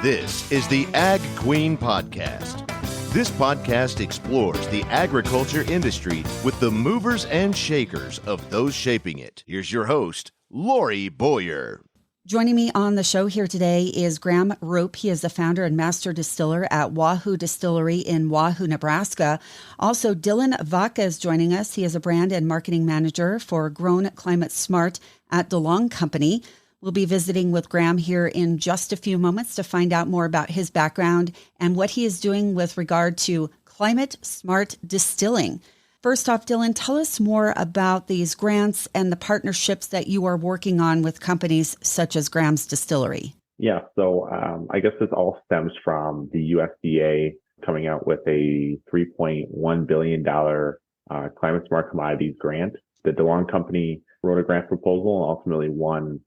This is the Ag Queen Podcast. This podcast explores the agriculture industry with the movers and shakers of those shaping it. Here's your host, Lorrie Boyer. Joining me on the show here today is Graham Roop. He is the founder and master distiller at Wahoo Distillery in Wahoo, Nebraska. Also, Dylan Vaca is joining us. He is a brand and marketing manager for Grown Climate Smart at DeLong Company. We'll be visiting with Graham here in just a few moments to find out more about his background and what he is doing with regard to climate smart distilling. First off, Dylan, tell us more about these grants and the partnerships that you are working on with companies such as Graham's Distillery. Yeah, so I guess this all stems from the USDA coming out with a $3.1 billion climate smart commodities grant. The DeLong Company wrote a grant proposal and ultimately won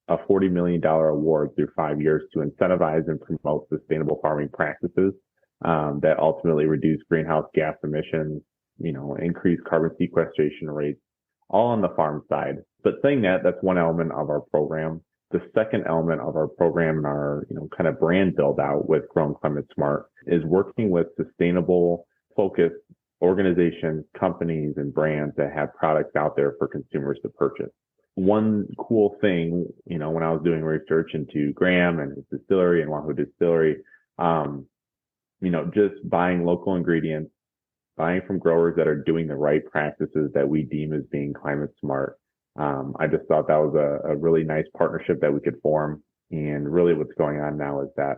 a $40 million award through 5 years to incentivize and promote sustainable farming practices that ultimately reduce greenhouse gas emissions, increase carbon sequestration rates, all on the farm side. But saying that, that's one element of our program. The second element of our program and our, kind of brand build out with Grown Climate Smart is working with sustainable focused organizations, companies, and brands that have products out there for consumers to purchase. One cool thing, when I was doing research into Graham and his distillery and Wahoo Distillery, just buying local ingredients, buying from growers that are doing the right practices that we deem as being climate smart. I just thought that was a really nice partnership that we could form. And really what's going on now is that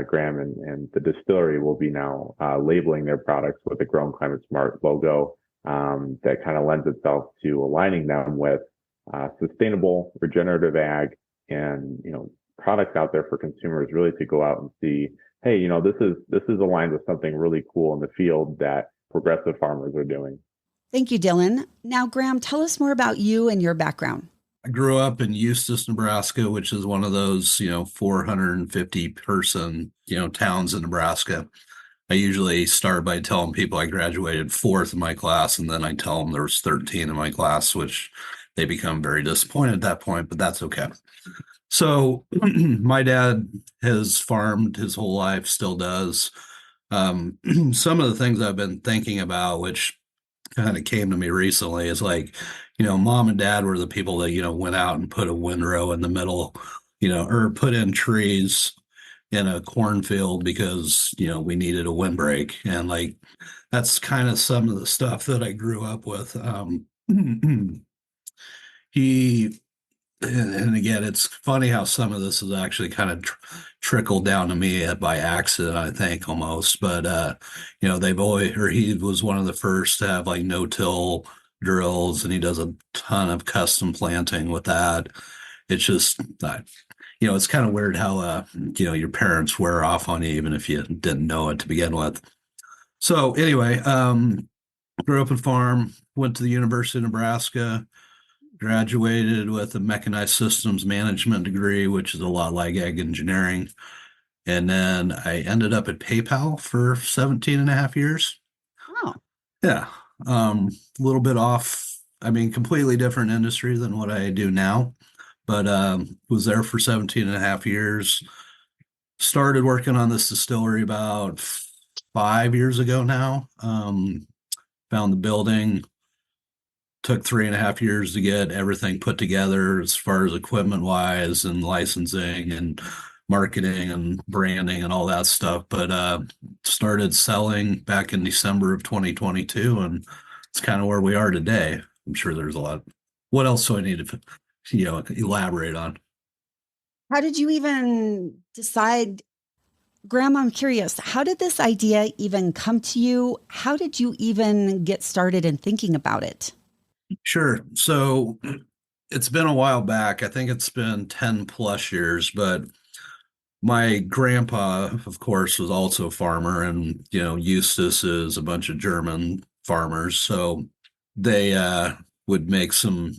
Graham and the distillery will be now labeling their products with the Grown Climate Smart logo that kind of lends itself to aligning them with sustainable, regenerative ag and, products out there for consumers really to go out and see, hey, this is aligned with something really cool in the field that progressive farmers are doing. Thank you, Dylan. Now, Graham, tell us more about you and your background. I grew up in Eustis, Nebraska, which is one of those, 450 person, towns in Nebraska. I usually start by telling people I graduated fourth in my class, and then I tell them there was 13 in my class, which they become very disappointed at that point, but that's okay. So my dad has farmed his whole life, still does. Some of the things I've been thinking about, which kind of came to me recently, is like, mom and dad were the people that, went out and put a windrow in the middle, or put in trees in a cornfield because, we needed a windbreak. And like, that's kind of some of the stuff that I grew up with. And again, it's funny how some of this is actually kind of trickled down to me by accident, I think, almost. But, he was one of the first to have like no-till drills, and he does a ton of custom planting with that. It's just, it's kind of weird how, your parents wear off on you, even if you didn't know it to begin with. So anyway, grew up in farm, went to the University of Nebraska, graduated with a mechanized systems management degree, which is a lot like ag engineering. And then I ended up at PayPal for 17 and a half years. Oh. Yeah. A little bit off, completely different industry than what I do now, but was there for 17 and a half years. Started working on this distillery about 5 years ago now. Found the building. Took 3.5 years to get everything put together as far as equipment wise and licensing and marketing and branding and all that stuff. But started selling back in December of 2022, and it's kind of where we are today. I'm sure there's a lot. What else do I need to, elaborate on? How did you even decide, Graham, I'm curious, how did this idea even come to you? How did you even get started in thinking about it? Sure. So it's been a while back. I think it's been 10 plus years, but my grandpa, of course, was also a farmer, and, Eustis is a bunch of German farmers. So they would make some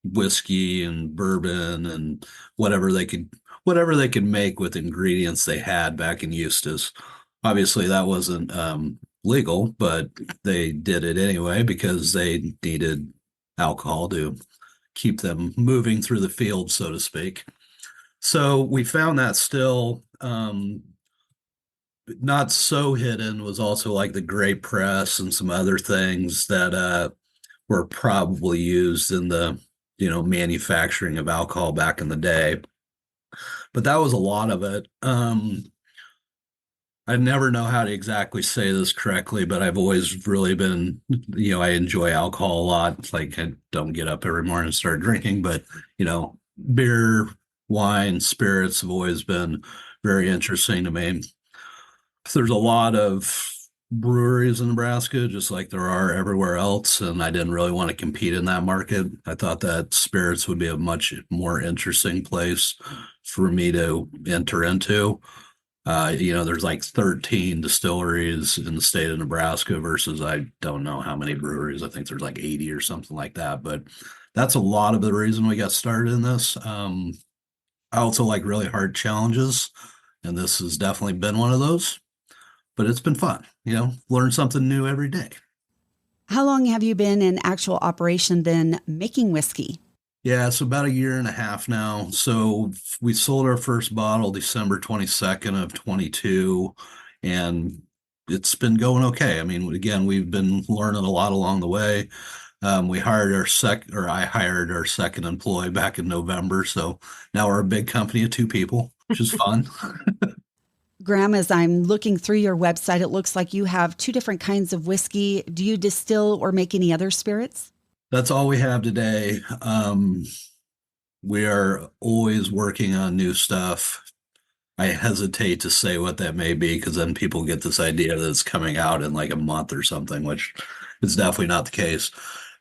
whiskey and bourbon and whatever they could make with ingredients they had back in Eustis. Obviously, that wasn't legal, but they did it anyway because they needed alcohol to keep them moving through the field, so to speak. So we found that still not so hidden was also like the grape press and some other things that were probably used in the manufacturing of alcohol back in the day. But that was a lot of it. I never know how to exactly say this correctly, but I've always really been, I enjoy alcohol a lot. Like I don't get up every morning and start drinking, but beer, wine, spirits have always been very interesting to me. There's a lot of breweries in Nebraska, just like there are everywhere else, and I didn't really want to compete in that market. I thought that spirits would be a much more interesting place for me to enter into. There's like 13 distilleries in the state of Nebraska versus I don't know how many breweries. I think there's like 80 or something like that. But that's a lot of the reason we got started in this. I also like really hard challenges, and this has definitely been one of those. But it's been fun, learn something new every day. How long have you been in actual operation then making whiskey? Yeah, so about a year and a half now. So we sold our first bottle December 22nd of 22, and it's been going okay. I mean, again, we've been learning a lot along the way. We hired I hired our second employee back in November. So now we're a big company of two people, which is fun. Graham, as I'm looking through your website, it looks like you have two different kinds of whiskey. Do you distill or make any other spirits? That's all we have today. We are always working on new stuff. I hesitate to say what that may be because then people get this idea that it's coming out in like a month or something, which is definitely not the case.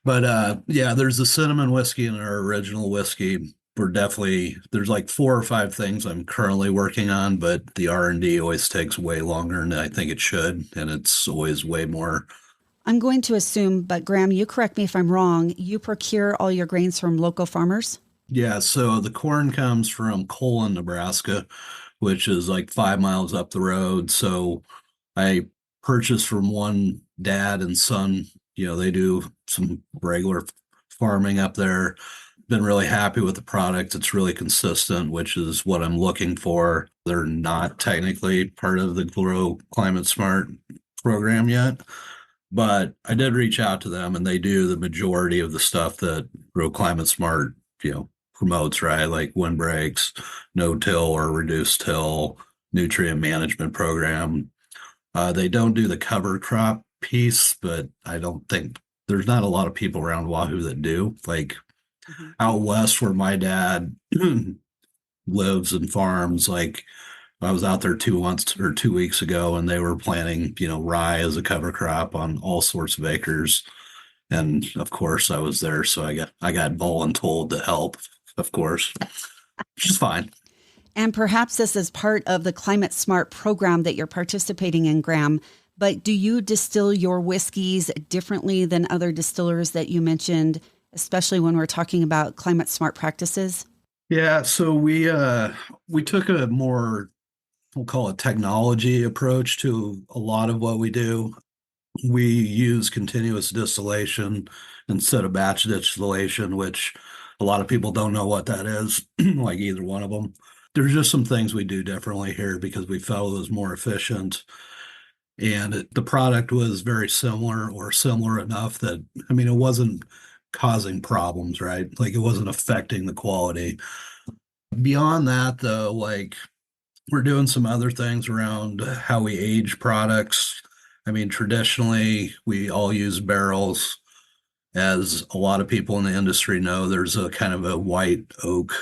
But yeah, there's the cinnamon whiskey and our original whiskey. There's like 4 or 5 things I'm currently working on, but the R&D always takes way longer than I think it should, and it's always way more. I'm going to assume, but Graham, you correct me if I'm wrong, you procure all your grains from local farmers? Yeah, so the corn comes from Colon, Nebraska, which is like 5 miles up the road. So I purchased from one dad and son. They do some regular farming up there. Been really happy with the product. It's really consistent, which is what I'm looking for. They're not technically part of the Grow Climate Smart program yet, but I did reach out to them, and they do the majority of the stuff that Grow Climate Smart, promotes, right? Like windbreaks, no-till or reduced till, nutrient management program. They don't do the cover crop piece, but I don't think there's not a lot of people around Wahoo that do. Like out west where my dad lives and farms, like I was out there 2 months or 2 weeks ago, and they were planting, rye as a cover crop on all sorts of acres. And of course I was there, so I got voluntold to help, of course, which is fine. And perhaps this is part of the Climate Smart program that you're participating in, Graham. But do you distill your whiskeys differently than other distillers that you mentioned, especially when we're talking about climate smart practices? Yeah, so we took a more, we'll call it technology approach to a lot of what we do. We use continuous distillation instead of batch distillation, which a lot of people don't know what that is, like either one of them. There's just some things we do differently here because we felt it was more efficient. And the product was very similar or similar enough that, I mean, it wasn't causing problems, right? Like it wasn't affecting the quality. Beyond that, though, like we're doing some other things around how we age products. I mean, traditionally, we all use barrels. As a lot of people in the industry know, there's a kind of a white oak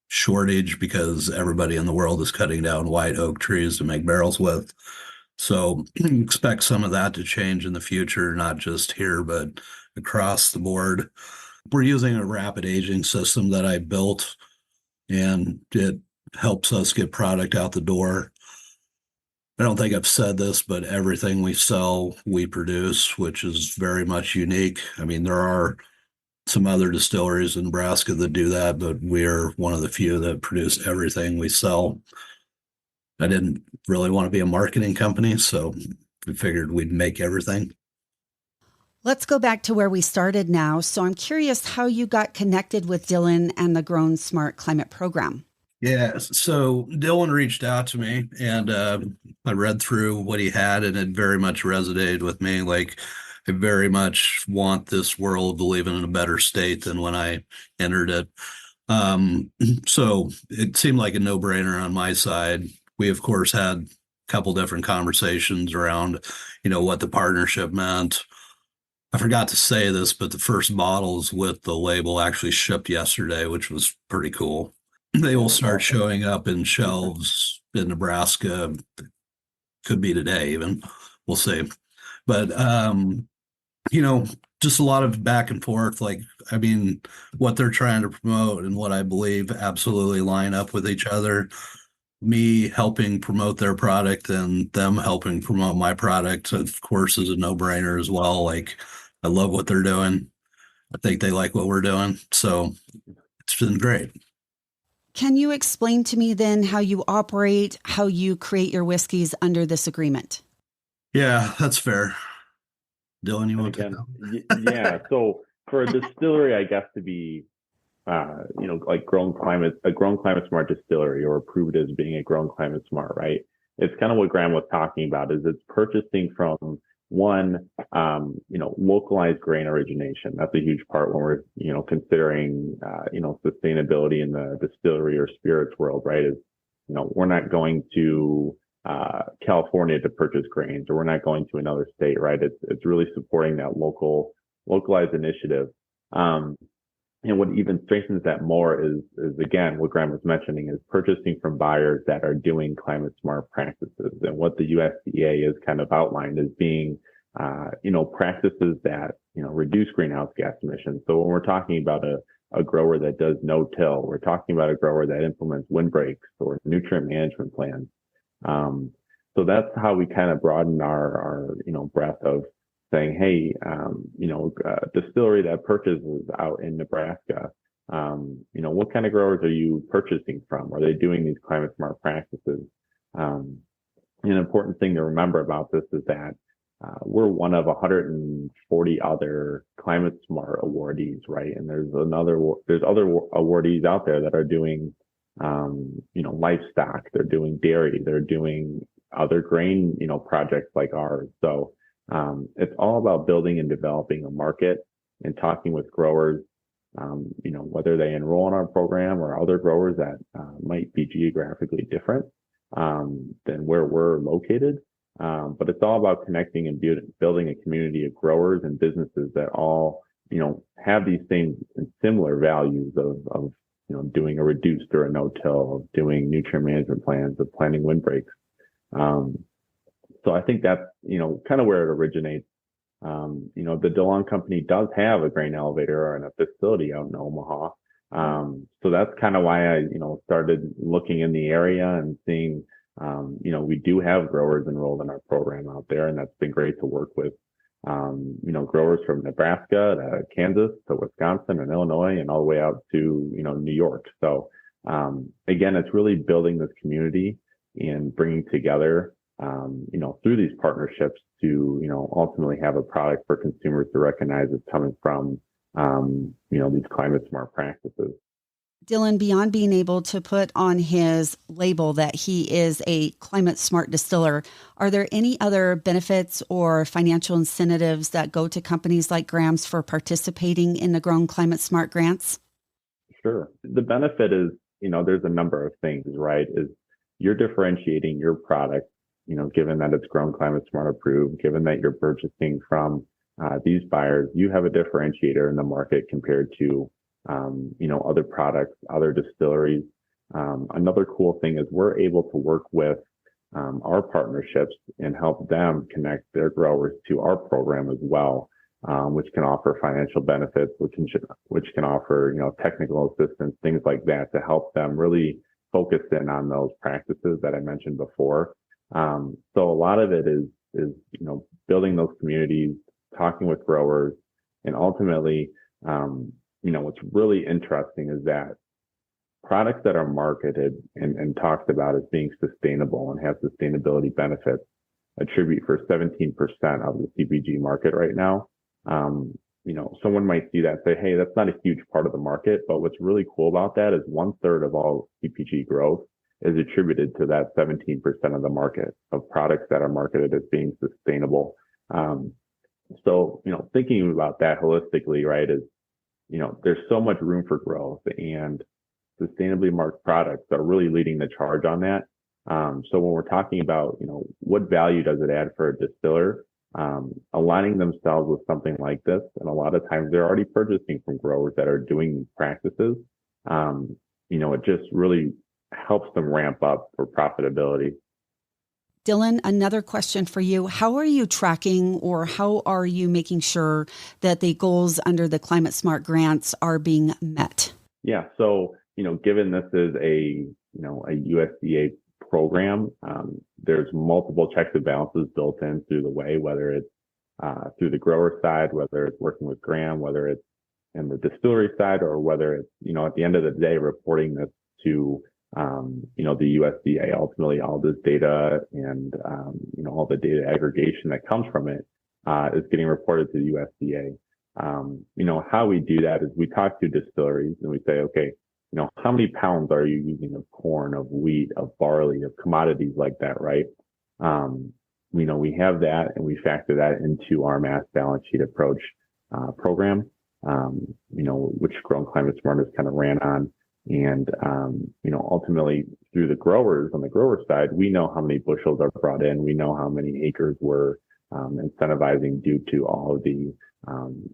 shortage because everybody in the world is cutting down white oak trees to make barrels with. So expect some of that to change in the future, not just here, but across the board. We're using a rapid aging system that I built, and it helps us get product out the door. I don't think I've said this, but everything we sell, we produce, which is very much unique. I mean, there are some other distilleries in Nebraska that do that, but we're one of the few that produce everything we sell. I didn't really want to be a marketing company, so we figured we'd make everything. Let's go back to where we started now. So I'm curious how you got connected with Dylan and the Grown Smart Climate Program. Yeah, so Dylan reached out to me, and I read through what he had, and it very much resonated with me. Like, I very much want this world to live in a better state than when I entered it. Um, so it seemed like a no-brainer on my side. We, of course, had a couple different conversations around, what the partnership meant. I forgot to say this, but the first bottles with the label actually shipped yesterday, which was pretty cool. They will start showing up in shelves in Nebraska. Could be today even. We'll see. But you know, just a lot of back and forth. Like, I mean, what they're trying to promote and what I believe absolutely line up with each other. Me helping promote their product and them helping promote my product, of course, is a no-brainer as well. Like, I love what they're doing. I think they like what we're doing. So it's been great. Can you explain to me then how you operate, how you create your whiskeys under this agreement? Yeah, that's fair. Dylan, you And want to again, yeah. So for a distillery, I guess to be, like a grown climate smart distillery, or approved as being a grown climate smart, right? It's kind of what Graham was talking about. Is it's purchasing from one, localized grain origination. That's a huge part when we're, considering, sustainability in the distillery or spirits world, right? Is, we're not going to California to purchase grains, or we're not going to another state, right? It's really supporting that localized initiative. And what even strengthens that more is again, what Graham was mentioning, is purchasing from buyers that are doing climate smart practices. And what the USDA has kind of outlined as being, practices that, reduce greenhouse gas emissions. So when we're talking about a grower that does no-till, we're talking about a grower that implements windbreaks or nutrient management plans. So that's how we kind of broaden our breadth of saying, hey, distillery that purchases out in Nebraska, what kind of growers are you purchasing from? Are they doing these climate smart practices? An important thing to remember about this is that we're one of 140 other climate smart awardees, right? And there's other awardees out there that are doing, livestock, they're doing dairy, they're doing other grain, projects like ours. So it's all about building and developing a market and talking with growers, whether they enroll in our program or other growers that might be geographically different than where we're located. But it's all about connecting and building a community of growers and businesses that all, have these same and similar values of doing a reduced or a no-till, of doing nutrient management plans, of planting windbreaks. So I think that's, kind of where it originates. The DeLong company does have a grain elevator and a facility out in Omaha. So that's kind of why I, started looking in the area and seeing, we do have growers enrolled in our program out there, and that's been great to work with, growers from Nebraska to Kansas to Wisconsin and Illinois and all the way out to, New York. So, again, it's really building this community and bringing together, through these partnerships to, ultimately have a product for consumers to recognize as coming from, these climate smart practices. Dylan, beyond being able to put on his label that he is a climate smart distiller, are there any other benefits or financial incentives that go to companies like Graham's for participating in the Grown Climate Smart grants? Sure. The benefit is, there's a number of things, right? Is you're differentiating your product, given that it's Grown Climate Smart approved, given that you're purchasing from these buyers, you have a differentiator in the market compared to other products, other distilleries. Another cool thing is we're able to work with our partnerships and help them connect their growers to our program as well, which can offer financial benefits, which can offer, technical assistance, things like that, to help them really focus in on those practices that I mentioned before. So a lot of it is building those communities, talking with growers, and ultimately, what's really interesting is that products that are marketed and talked about as being sustainable and have sustainability benefits attribute for 17% of the CPG market right now. Someone might see that and say, hey, that's not a huge part of the market, but what's really cool about that is 1/3 of all CPG growth is attributed to that 17% of the market of products that are marketed as being sustainable. So, thinking about that holistically, right, is, there's so much room for growth, and sustainably marked products are really leading the charge on that. So when we're talking about, what value does it add for a distiller, aligning themselves with something like this, and a lot of times they're already purchasing from growers that are doing these practices, it just really helps them ramp up for profitability. Dylan, another question for you. How are you tracking, or how are you making sure that the goals under the Climate Smart grants are being met? Yeah. So, given this is a USDA program, there's multiple checks and balances built in through the way, whether it's through the grower side, whether it's working with Graham, whether it's in the distillery side, or whether it's, at the end of the day, reporting this to, the USDA. Ultimately, all this data and, all the data aggregation that comes from it is getting reported to the USDA. How we do that is we talk to distilleries and we say, okay, how many pounds are you using of corn, of wheat, of barley, of commodities like that, right? We have that, and we factor that into our mass balance sheet approach program, which Grown Climate Smart has kind of ran on. And, ultimately through the growers, on the grower side, we know how many bushels are brought in. We know how many acres we're incentivizing due to all of the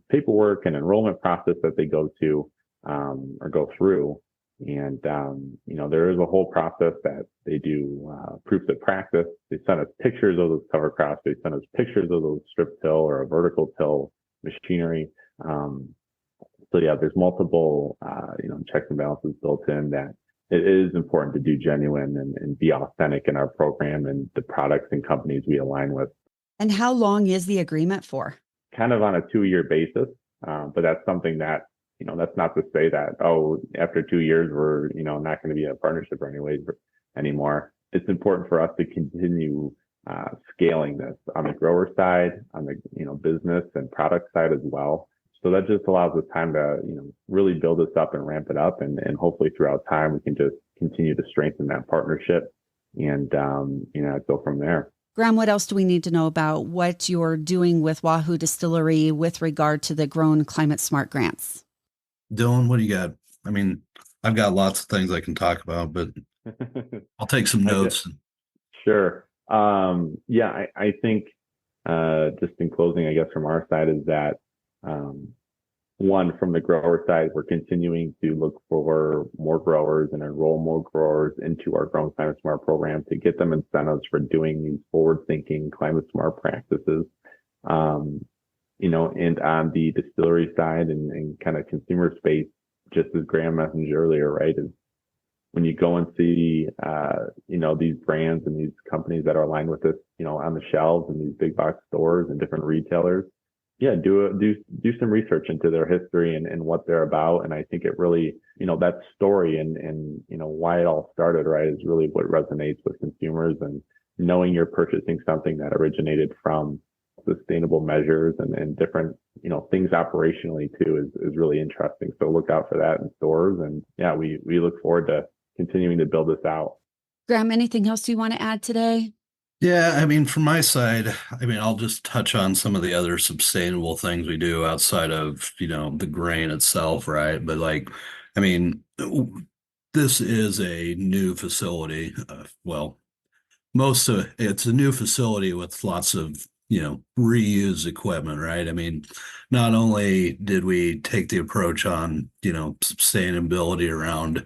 paperwork and enrollment process that they go to or go through. And, there is a whole process that they do proofs of practice. They send us pictures of those cover crops. They send us pictures of those strip till or a vertical till machinery. So yeah, there's multiple, checks and balances built in that it is important to do genuine and be authentic in our program and the products and companies we align with. And how long is the agreement for? Kind of on a 2-year basis. But that's something that, that's not to say that, after 2 years, we're, not going to be a partnership anymore. It's important for us to continue scaling this on the grower side, on the, business and product side as well. So that just allows us time to, really build this up and ramp it up. And hopefully throughout time, we can just continue to strengthen that partnership and, go from there. Graham, what else do we need to know about what you're doing with Wahoo Distillery with regard to the Grown Climate Smart grants? Dylan, what do you got? I mean, I've got lots of things I can talk about, but I'll take some notes. Sure. I think just in closing, I guess from our side is that one, from the grower side, we're continuing to look for more growers and enroll more growers into our Grown Climate Smart program to get them incentives for doing these forward-thinking climate smart practices. And on the distillery side and kind of consumer space, just as Graham mentioned earlier, right, is when you go and see, these brands and these companies that are aligned with this, on the shelves in these big box stores and different retailers, do some research into their history and what they're about. And I think it really, that story and why it all started, right, is really what resonates with consumers, and knowing you're purchasing something that originated from sustainable measures and different, things operationally too is really interesting. So look out for that in stores. And we look forward to continuing to build this out. Graham, anything else you want to add today? Yeah, I mean, from my side, I'll just touch on some of the other sustainable things we do outside of, the grain itself, right? But this is a new facility. It's a new facility with lots of, reused equipment, right? Not only did we take the approach on, sustainability around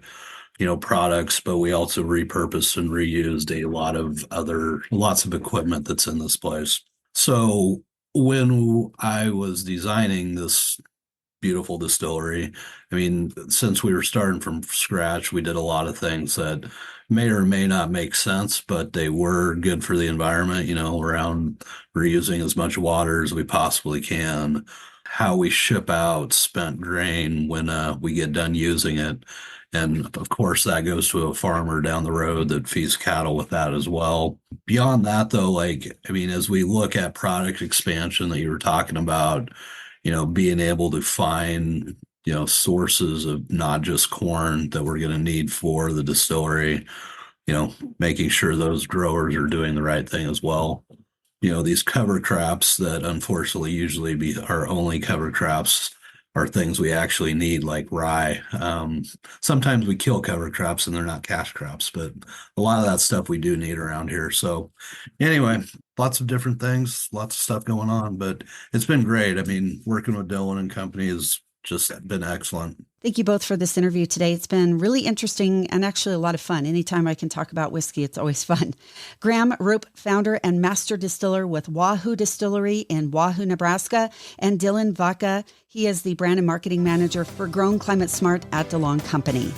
products, but we also repurposed and reused lots of equipment that's in this place. So when I was designing this beautiful distillery, since we were starting from scratch, we did a lot of things that may or may not make sense, but they were good for the environment, around reusing as much water as we possibly can, how we ship out spent grain when we get done using it. And of course, that goes to a farmer down the road that feeds cattle with that as well. Beyond that, though, as we look at product expansion that you were talking about, being able to find, sources of not just corn that we're going to need for the distillery, making sure those growers are doing the right thing as well. These cover crops that unfortunately usually be our only cover crops are things we actually need, like rye. Sometimes we kill cover crops and they're not cash crops, but a lot of that stuff we do need around here. So anyway, lots of different things, lots of stuff going on, but it's been great. I mean, working with Dylan and company has just been excellent. Thank you both for this interview today. It's been really interesting and actually a lot of fun. Anytime I can talk about whiskey, it's always fun. Graham Roop, founder and master distiller with Wahoo Distillery in Wahoo, Nebraska, and Dylan Vaca. He is the brand and marketing manager for Grown Climate Smart at DeLong Company.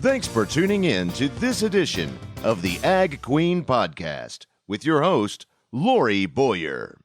Thanks for tuning in to this edition of the Ag Queen Podcast with your host, Lorrie Boyer.